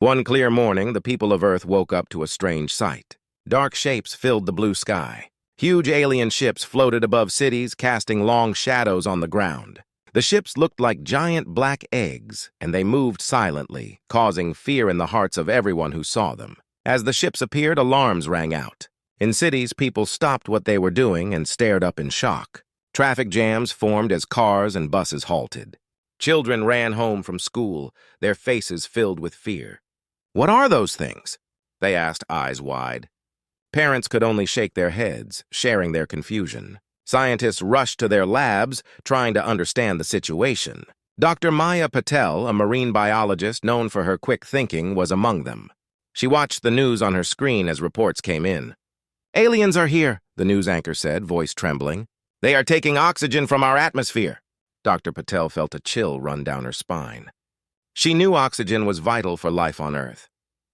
One clear morning, the people of Earth woke up to a strange sight. Dark shapes filled the blue sky. Huge alien ships floated above cities, casting long shadows on the ground. The ships looked like giant black eggs, and they moved silently, causing fear in the hearts of everyone who saw them. As the ships appeared, alarms rang out. In cities, people stopped what they were doing and stared up in shock. Traffic jams formed as cars and buses halted. Children ran home from school, their faces filled with fear. "What are those things?" they asked, eyes wide. Parents could only shake their heads, sharing their confusion. Scientists rushed to their labs, trying to understand the situation. Dr. Maya Patel, a marine biologist known for her quick thinking, was among them. She watched the news on her screen as reports came in. "Aliens are here," the news anchor said, voice trembling. "They are taking oxygen from our atmosphere." Dr. Patel felt a chill run down her spine. She knew oxygen was vital for life on Earth.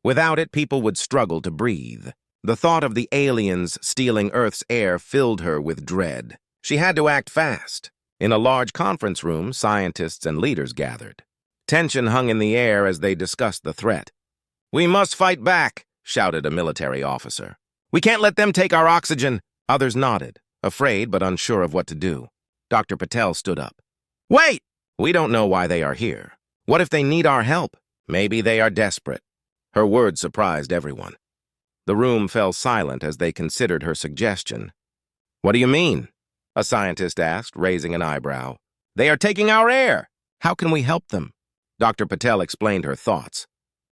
Without it, people would struggle to breathe. The thought of the aliens stealing Earth's air filled her with dread. She had to act fast. In a large conference room, scientists and leaders gathered. Tension hung in the air as they discussed the threat. "We must fight back," shouted a military officer. "We can't let them take our oxygen." Others nodded, afraid but unsure of what to do. Dr. Patel stood up. "Wait! We don't know why they are here. What if they need our help? Maybe they are desperate." Her words surprised everyone. The room fell silent as they considered her suggestion. "What do you mean?" a scientist asked, raising an eyebrow. "They are taking our air. How can we help them?" Dr. Patel explained her thoughts.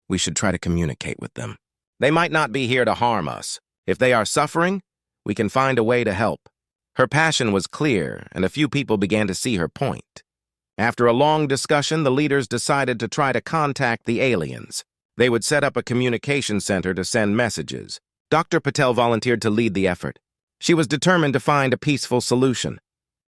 "We should try to communicate with them. They might not be here to harm us. If they are suffering, we can find a way to help." Her passion was clear, and a few people began to see her point. After a long discussion, the leaders decided to try to contact the aliens. They would set up a communication center to send messages. Dr. Patel volunteered to lead the effort. She was determined to find a peaceful solution.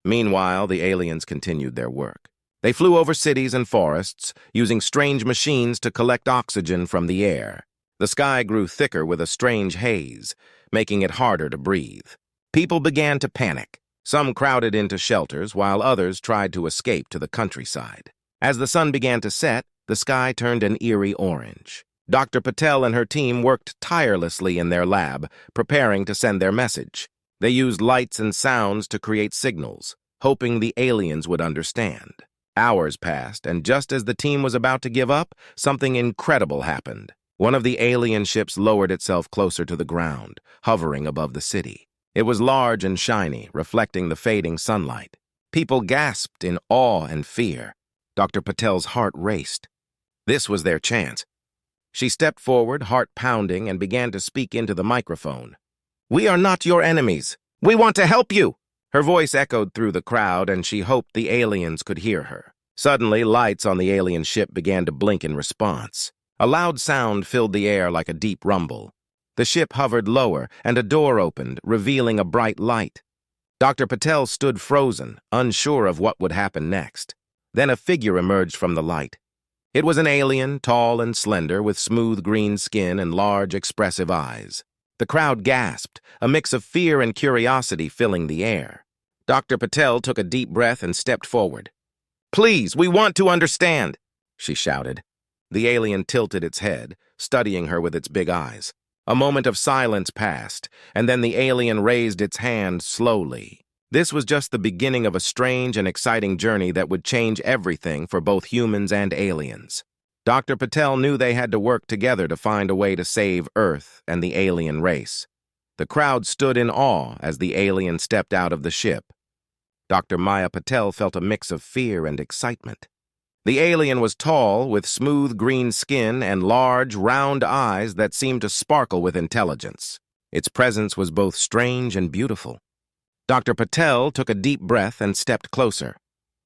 Meanwhile, the aliens continued their work. They flew over cities and forests, using strange machines to collect oxygen from the air. The sky grew thicker with a strange haze, making it harder to breathe. People began to panic. Some crowded into shelters, while others tried to escape to the countryside. As the sun began to set, the sky turned an eerie orange. Dr. Patel and her team worked tirelessly in their lab, preparing to send their message. They used lights and sounds to create signals, hoping the aliens would understand. Hours passed, and just as the team was about to give up, something incredible happened. One of the alien ships lowered itself closer to the ground, hovering above the city. It was large and shiny, reflecting the fading sunlight. People gasped in awe and fear. Dr. Patel's heart raced. This was their chance. She stepped forward, heart pounding, and began to speak into the microphone. "We are not your enemies. We want to help you." Her voice echoed through the crowd, and she hoped the aliens could hear her. Suddenly, lights on the alien ship began to blink in response. A loud sound filled the air like a deep rumble. The ship hovered lower, and a door opened, revealing a bright light. Dr. Patel stood frozen, unsure of what would happen next. Then a figure emerged from the light. It was an alien, tall and slender, with smooth green skin and large, expressive eyes. The crowd gasped, a mix of fear and curiosity filling the air. Dr. Patel took a deep breath and stepped forward. "Please, we want to understand," she shouted. The alien tilted its head, studying her with its big eyes. A moment of silence passed, and then the alien raised its hand slowly. This was just the beginning of a strange and exciting journey that would change everything for both humans and aliens. Dr. Patel knew they had to work together to find a way to save Earth and the alien race. The crowd stood in awe as the alien stepped out of the ship. Dr. Maya Patel felt a mix of fear and excitement. The alien was tall, with smooth green skin and large, round eyes that seemed to sparkle with intelligence. Its presence was both strange and beautiful. Dr. Patel took a deep breath and stepped closer.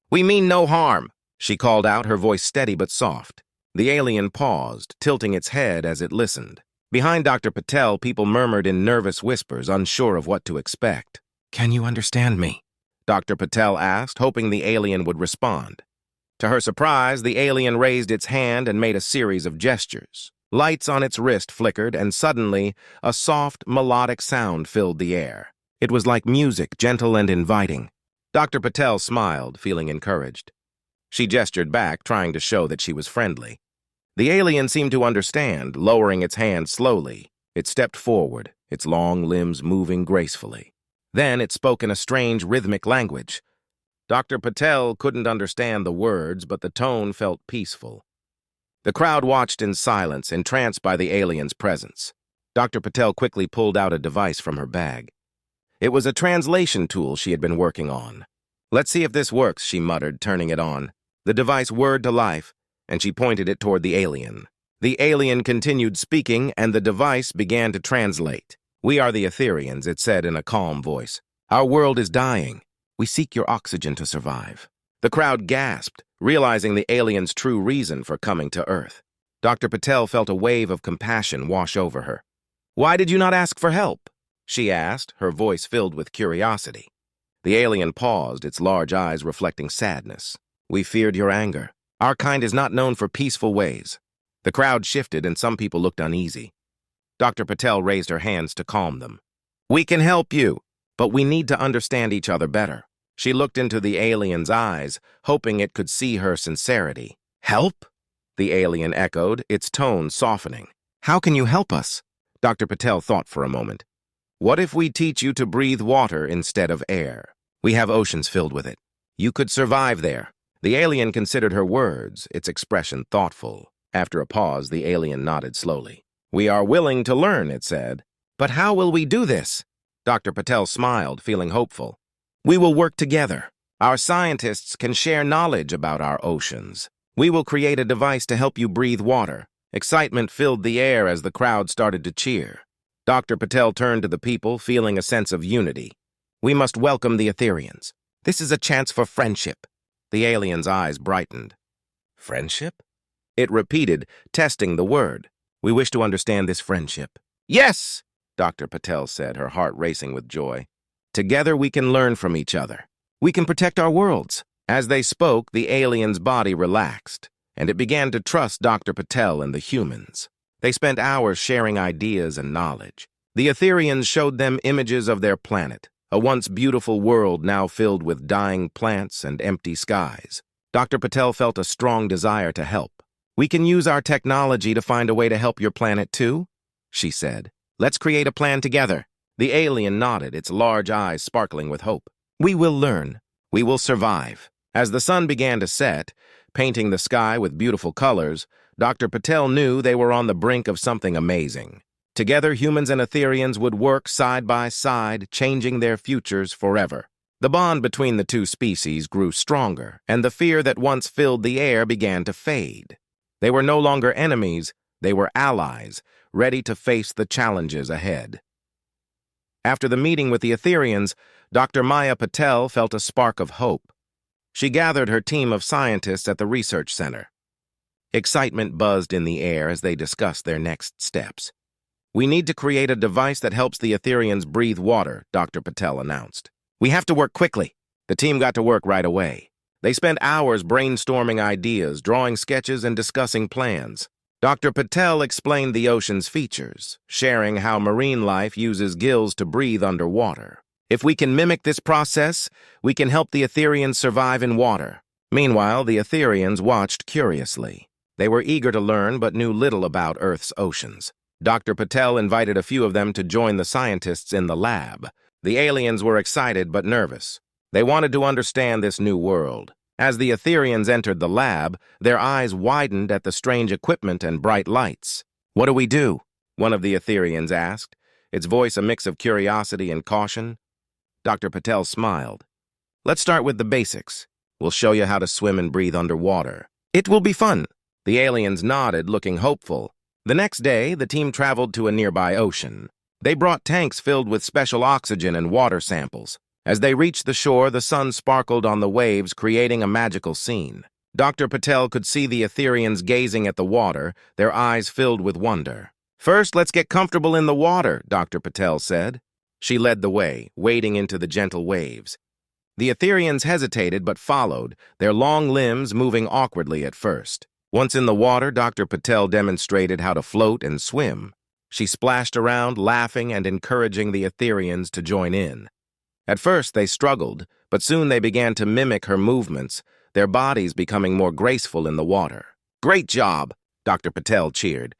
"We mean no harm," she called out, her voice steady but soft. The alien paused, tilting its head as it listened. Behind Dr. Patel, people murmured in nervous whispers, unsure of what to expect. "Can you understand me?" Dr. Patel asked, hoping the alien would respond. To her surprise, the alien raised its hand and made a series of gestures. Lights on its wrist flickered, and suddenly, a soft, melodic sound filled the air. It was like music, gentle and inviting. Dr. Patel smiled, feeling encouraged. She gestured back, trying to show that she was friendly. The alien seemed to understand, lowering its hand slowly. It stepped forward, its long limbs moving gracefully. Then it spoke in a strange, rhythmic language. Dr. Patel couldn't understand the words, but the tone felt peaceful. The crowd watched in silence, entranced by the alien's presence. Dr. Patel quickly pulled out a device from her bag. It was a translation tool she had been working on. "Let's see if this works," she muttered, turning it on. The device whirred to life, and she pointed it toward the alien. The alien continued speaking, and the device began to translate. "We are the Etherians," it said in a calm voice. "Our world is dying. We seek your oxygen to survive." The crowd gasped, realizing the alien's true reason for coming to Earth. Dr. Patel felt a wave of compassion wash over her. "Why did you not ask for help?" she asked, her voice filled with curiosity. The alien paused, its large eyes reflecting sadness. "We feared your anger. Our kind is not known for peaceful ways." The crowd shifted, and some people looked uneasy. Dr. Patel raised her hands to calm them. "We can help you, but we need to understand each other better." She looked into the alien's eyes, hoping it could see her sincerity. "Help?" the alien echoed, its tone softening. "How can you help us?" Dr. Patel thought for a moment. "What if we teach you to breathe water instead of air? We have oceans filled with it. You could survive there." The alien considered her words, its expression thoughtful. After a pause, the alien nodded slowly. "We are willing to learn," it said. "But how will we do this?" Dr. Patel smiled, feeling hopeful. "We will work together. Our scientists can share knowledge about our oceans. We will create a device to help you breathe water." Excitement filled the air as the crowd started to cheer. Dr. Patel turned to the people, feeling a sense of unity. "We must welcome the Etherians. This is a chance for friendship." The alien's eyes brightened. "Friendship?" it repeated, testing the word. "We wish to understand this friendship." "Yes!" Dr. Patel said, her heart racing with joy. "Together we can learn from each other. We can protect our worlds." As they spoke, the alien's body relaxed, and it began to trust Dr. Patel and the humans. They spent hours sharing ideas and knowledge. The Etherians showed them images of their planet, a once beautiful world now filled with dying plants and empty skies. Dr. Patel felt a strong desire to help. "We can use our technology to find a way to help your planet too," she said. "Let's create a plan together." The alien nodded, its large eyes sparkling with hope. "We will learn. We will survive." As the sun began to set, painting the sky with beautiful colors, Dr. Patel knew they were on the brink of something amazing. Together, humans and Etherians would work side by side, changing their futures forever. The bond between the two species grew stronger, and the fear that once filled the air began to fade. They were no longer enemies, they were allies, ready to face the challenges ahead. After the meeting with the Etherians, Dr. Maya Patel felt a spark of hope. She gathered her team of scientists at the research center. Excitement buzzed in the air as they discussed their next steps. "We need to create a device that helps the Etherians breathe water," Dr. Patel announced. "We have to work quickly." The team got to work right away. They spent hours brainstorming ideas, drawing sketches, and discussing plans. Dr. Patel explained the ocean's features, sharing how marine life uses gills to breathe underwater. "If we can mimic this process, we can help the Etherians survive in water." Meanwhile, the Etherians watched curiously. They were eager to learn but knew little about Earth's oceans. Dr. Patel invited a few of them to join the scientists in the lab. The aliens were excited but nervous. They wanted to understand this new world. As the Etherians entered the lab, their eyes widened at the strange equipment and bright lights. "What do we do?" one of the Etherians asked, its voice a mix of curiosity and caution. Dr. Patel smiled. "Let's start with the basics. We'll show you how to swim and breathe underwater. It will be fun." The aliens nodded, looking hopeful. The next day, the team traveled to a nearby ocean. They brought tanks filled with special oxygen and water samples. As they reached the shore, the sun sparkled on the waves, creating a magical scene. Dr. Patel could see the Etherians gazing at the water, their eyes filled with wonder. "First, let's get comfortable in the water," Dr. Patel said. She led the way, wading into the gentle waves. The Etherians hesitated but followed, their long limbs moving awkwardly at first. Once in the water, Dr. Patel demonstrated how to float and swim. She splashed around, laughing and encouraging the Etherians to join in. At first, they struggled, but soon they began to mimic her movements, their bodies becoming more graceful in the water. "Great job!" Dr. Patel cheered.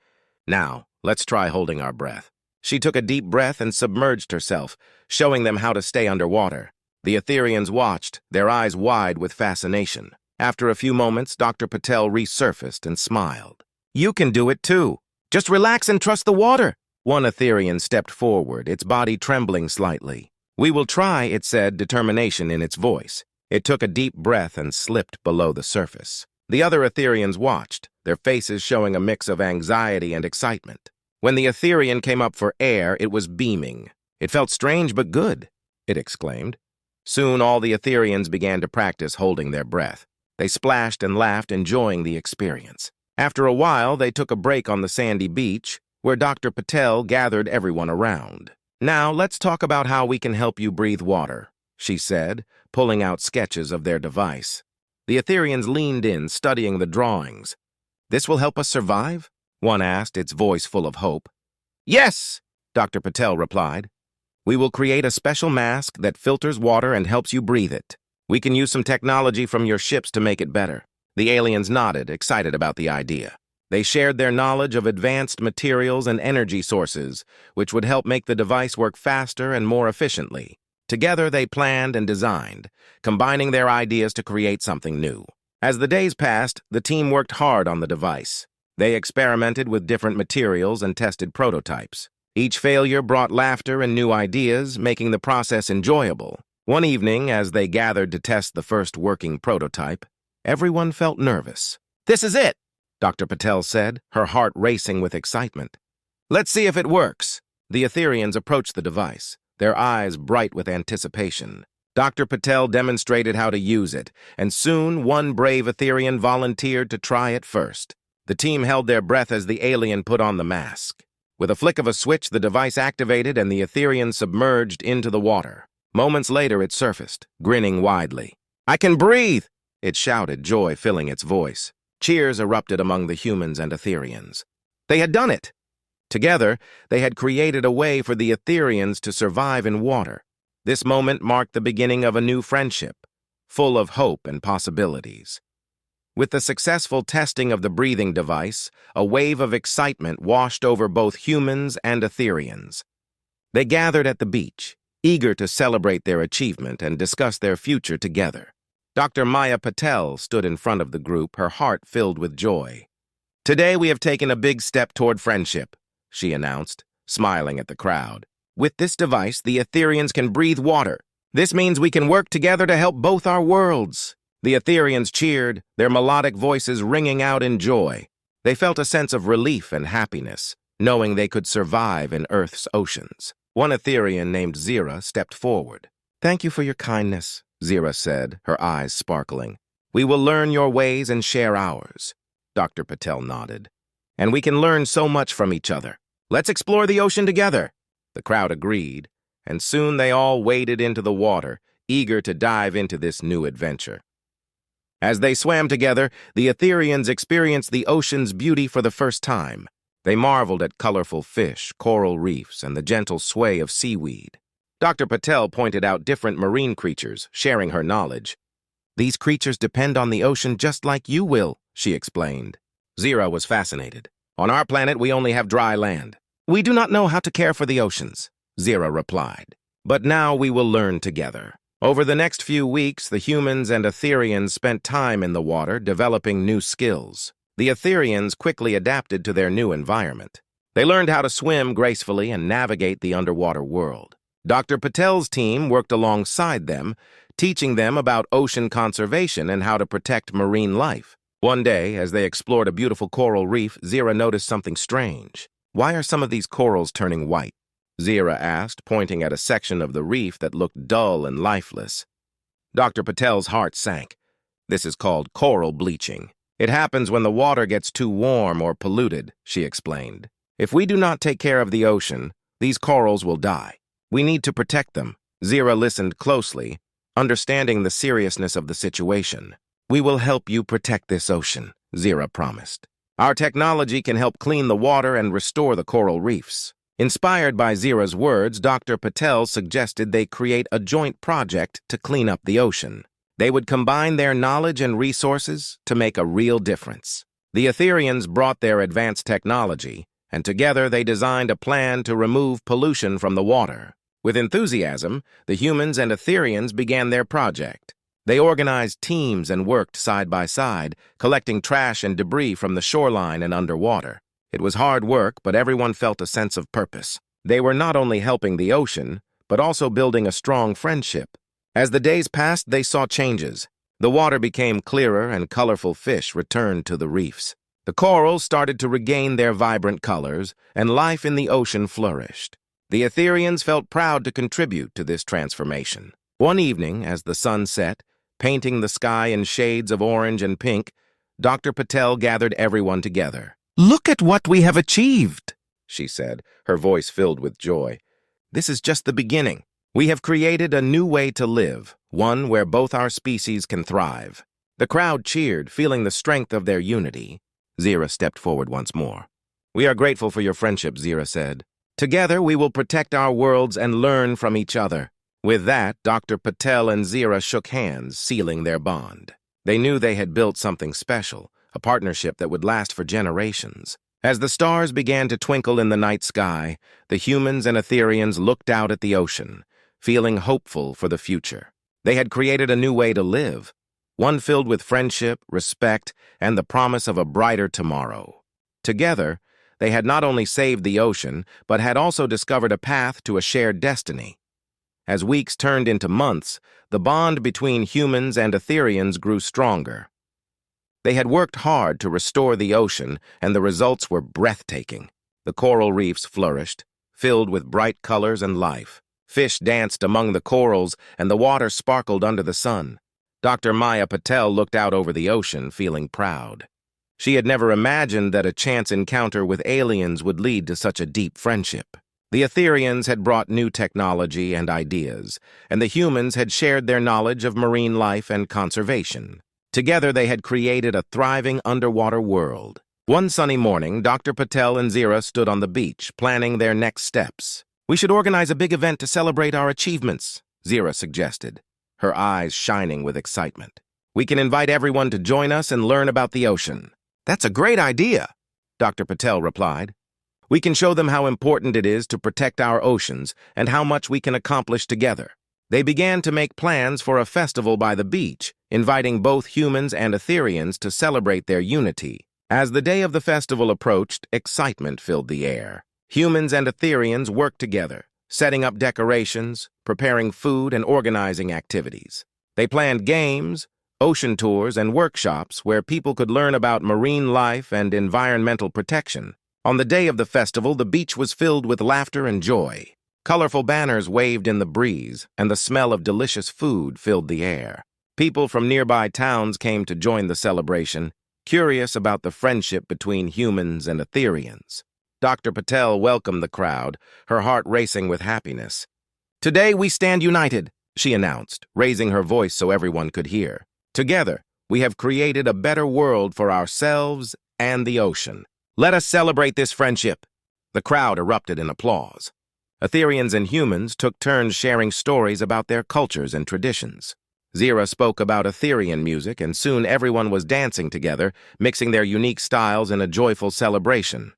Now, let's try holding our breath. She took a deep breath and submerged herself, showing them how to stay underwater. The Etherians watched, their eyes wide with fascination. After a few moments, Dr. Patel resurfaced and smiled. You can do it too. Just relax and trust the water. One Etherian stepped forward, its body trembling slightly. We will try, it said, determination in its voice. It took a deep breath and slipped below the surface. The other Etherians watched, their faces showing a mix of anxiety and excitement. When the Etherian came up for air, it was beaming. It felt strange but good, it exclaimed. Soon all the Etherians began to practice holding their breath. They splashed and laughed, enjoying the experience. After a while, they took a break on the sandy beach, where Dr. Patel gathered everyone around. Now, let's talk about how we can help you breathe water, she said, pulling out sketches of their device. The Etherians leaned in, studying the drawings. This will help us survive? One asked, its voice full of hope. Yes, Dr. Patel replied. We will create a special mask that filters water and helps you breathe it. We can use some technology from your ships to make it better. The aliens nodded, excited about the idea. They shared their knowledge of advanced materials and energy sources, which would help make the device work faster and more efficiently. Together, they planned and designed, combining their ideas to create something new. As the days passed, the team worked hard on the device. They experimented with different materials and tested prototypes. Each failure brought laughter and new ideas, making the process enjoyable. One evening, as they gathered to test the first working prototype, everyone felt nervous. This is it, Dr. Patel said, her heart racing with excitement. Let's see if it works. The Etherians approached the device, their eyes bright with anticipation. Dr. Patel demonstrated how to use it, and soon one brave Etherian volunteered to try it first. The team held their breath as the alien put on the mask. With a flick of a switch, the device activated and the Etherian submerged into the water. Moments later, it surfaced, grinning widely. I can breathe! It shouted, joy filling its voice. Cheers erupted among the humans and Etherians. They had done it! Together, they had created a way for the Etherians to survive in water. This moment marked the beginning of a new friendship, full of hope and possibilities. With the successful testing of the breathing device, a wave of excitement washed over both humans and Etherians. They gathered at the beach, eager to celebrate their achievement and discuss their future together. Dr. Maya Patel stood in front of the group, her heart filled with joy. Today we have taken a big step toward friendship, she announced, smiling at the crowd. With this device, the Etherians can breathe water. This means we can work together to help both our worlds. The Etherians cheered, their melodic voices ringing out in joy. They felt a sense of relief and happiness, knowing they could survive in Earth's oceans. One Etherian named Zira stepped forward. Thank you for your kindness, Zira said, her eyes sparkling. We will learn your ways and share ours. Dr. Patel nodded. And we can learn so much from each other. Let's explore the ocean together. The crowd agreed, and soon they all waded into the water, eager to dive into this new adventure. As they swam together, the Etherians experienced the ocean's beauty for the first time. They marveled at colorful fish, coral reefs, and the gentle sway of seaweed. Dr. Patel pointed out different marine creatures, sharing her knowledge. These creatures depend on the ocean just like you will, she explained. Zira was fascinated. On our planet, we only have dry land. We do not know how to care for the oceans, Zira replied. But now we will learn together. Over the next few weeks, the humans and Etherians spent time in the water developing new skills. The Etherians quickly adapted to their new environment. They learned how to swim gracefully and navigate the underwater world. Dr. Patel's team worked alongside them, teaching them about ocean conservation and how to protect marine life. One day, as they explored a beautiful coral reef, Zira noticed something strange. Why are some of these corals turning white? Zira asked, pointing at a section of the reef that looked dull and lifeless. Dr. Patel's heart sank. This is called coral bleaching. It happens when the water gets too warm or polluted, she explained. If we do not take care of the ocean, these corals will die. We need to protect them. Zira listened closely, understanding the seriousness of the situation. We will help you protect this ocean, Zira promised. Our technology can help clean the water and restore the coral reefs. Inspired by Zira's words, Dr. Patel suggested they create a joint project to clean up the ocean. They would combine their knowledge and resources to make a real difference. The Etherians brought their advanced technology, and together they designed a plan to remove pollution from the water. With enthusiasm, the humans and Etherians began their project. They organized teams and worked side by side, collecting trash and debris from the shoreline and underwater. It was hard work, but everyone felt a sense of purpose. They were not only helping the ocean, but also building a strong friendship. As the days passed, they saw changes. The water became clearer and colorful fish returned to the reefs. The corals started to regain their vibrant colors, and life in the ocean flourished. The Etherians felt proud to contribute to this transformation. One evening, as the sun set, painting the sky in shades of orange and pink, Dr. Patel gathered everyone together. "Look at what we have achieved," she said, her voice filled with joy. "This is just the beginning. We have created a new way to live, one where both our species can thrive." The crowd cheered, feeling the strength of their unity. Zira stepped forward once more. "We are grateful for your friendship," Zira said. "Together we will protect our worlds and learn from each other." With that, Dr. Patel and Zira shook hands, sealing their bond. They knew they had built something special, a partnership that would last for generations. As the stars began to twinkle in the night sky, the humans and Etherians looked out at the ocean, feeling hopeful for the future. They had created a new way to live, one filled with friendship, respect, and the promise of a brighter tomorrow. Together, they had not only saved the ocean, but had also discovered a path to a shared destiny. As weeks turned into months, the bond between humans and Etherians grew stronger. They had worked hard to restore the ocean, and the results were breathtaking. The coral reefs flourished, filled with bright colors and life. Fish danced among the corals, and the water sparkled under the sun. Dr. Maya Patel looked out over the ocean, feeling proud. She had never imagined that a chance encounter with aliens would lead to such a deep friendship. The Etherians had brought new technology and ideas, and the humans had shared their knowledge of marine life and conservation. Together they had created a thriving underwater world. One sunny morning, Dr. Patel and Zira stood on the beach, planning their next steps. "We should organize a big event to celebrate our achievements," Zira suggested, her eyes shining with excitement. "We can invite everyone to join us and learn about the ocean." "That's a great idea," Dr. Patel replied. "We can show them how important it is to protect our oceans and how much we can accomplish together." They began to make plans for a festival by the beach, inviting both humans and Etherians to celebrate their unity. As the day of the festival approached, excitement filled the air. Humans and Etherians worked together, setting up decorations, preparing food, and organizing activities. They planned games, ocean tours, and workshops where people could learn about marine life and environmental protection. On the day of the festival, the beach was filled with laughter and joy. Colorful banners waved in the breeze, and the smell of delicious food filled the air. People from nearby towns came to join the celebration, curious about the friendship between humans and Etherians. Dr. Patel welcomed the crowd, her heart racing with happiness. "Today we stand united," she announced, raising her voice so everyone could hear. "Together, we have created a better world for ourselves and the ocean. Let us celebrate this friendship." The crowd erupted in applause. Etherians and humans took turns sharing stories about their cultures and traditions. Zira spoke about Etherian music, and soon everyone was dancing together, mixing their unique styles in a joyful celebration.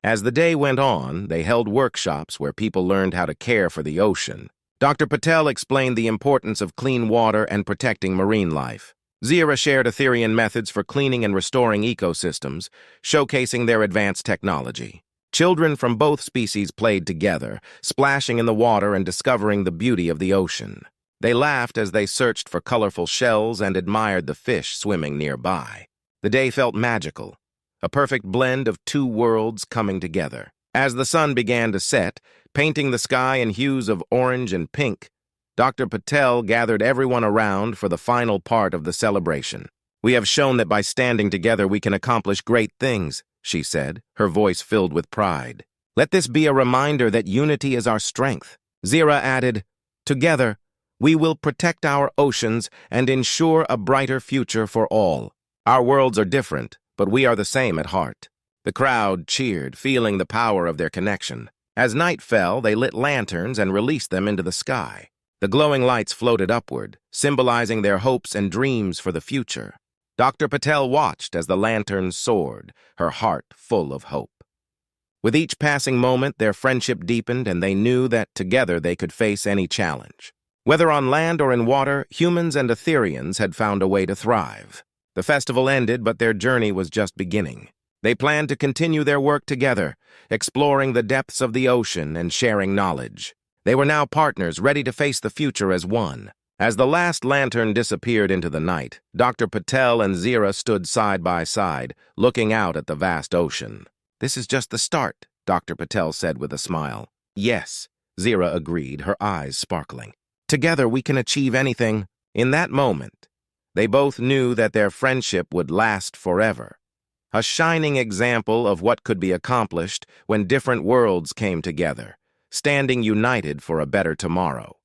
As the day went on, they held workshops where people learned how to care for the ocean. Dr. Patel explained the importance of clean water and protecting marine life. Zira shared Etherian methods for cleaning and restoring ecosystems, showcasing their advanced technology. Children from both species played together, splashing in the water and discovering the beauty of the ocean. They laughed as they searched for colorful shells and admired the fish swimming nearby. The day felt magical, a perfect blend of two worlds coming together. As the sun began to set, painting the sky in hues of orange and pink, Dr. Patel gathered everyone around for the final part of the celebration. "We have shown that by standing together we can accomplish great things," she said, her voice filled with pride. "Let this be a reminder that unity is our strength." Zira added, "Together, we will protect our oceans and ensure a brighter future for all. Our worlds are different, but we are the same at heart." The crowd cheered, feeling the power of their connection. As night fell, they lit lanterns and released them into the sky. The glowing lights floated upward, symbolizing their hopes and dreams for the future. Dr. Patel watched as the lantern soared, her heart full of hope. With each passing moment, their friendship deepened, and they knew that together they could face any challenge. Whether on land or in water, humans and Etherians had found a way to thrive. The festival ended, but their journey was just beginning. They planned to continue their work together, exploring the depths of the ocean and sharing knowledge. They were now partners, ready to face the future as one. As the last lantern disappeared into the night, Dr. Patel and Zira stood side by side, looking out at the vast ocean. "This is just the start," Dr. Patel said with a smile. "Yes," Zira agreed, her eyes sparkling. "Together we can achieve anything." In that moment, they both knew that their friendship would last forever. A shining example of what could be accomplished when different worlds came together, standing united for a better tomorrow.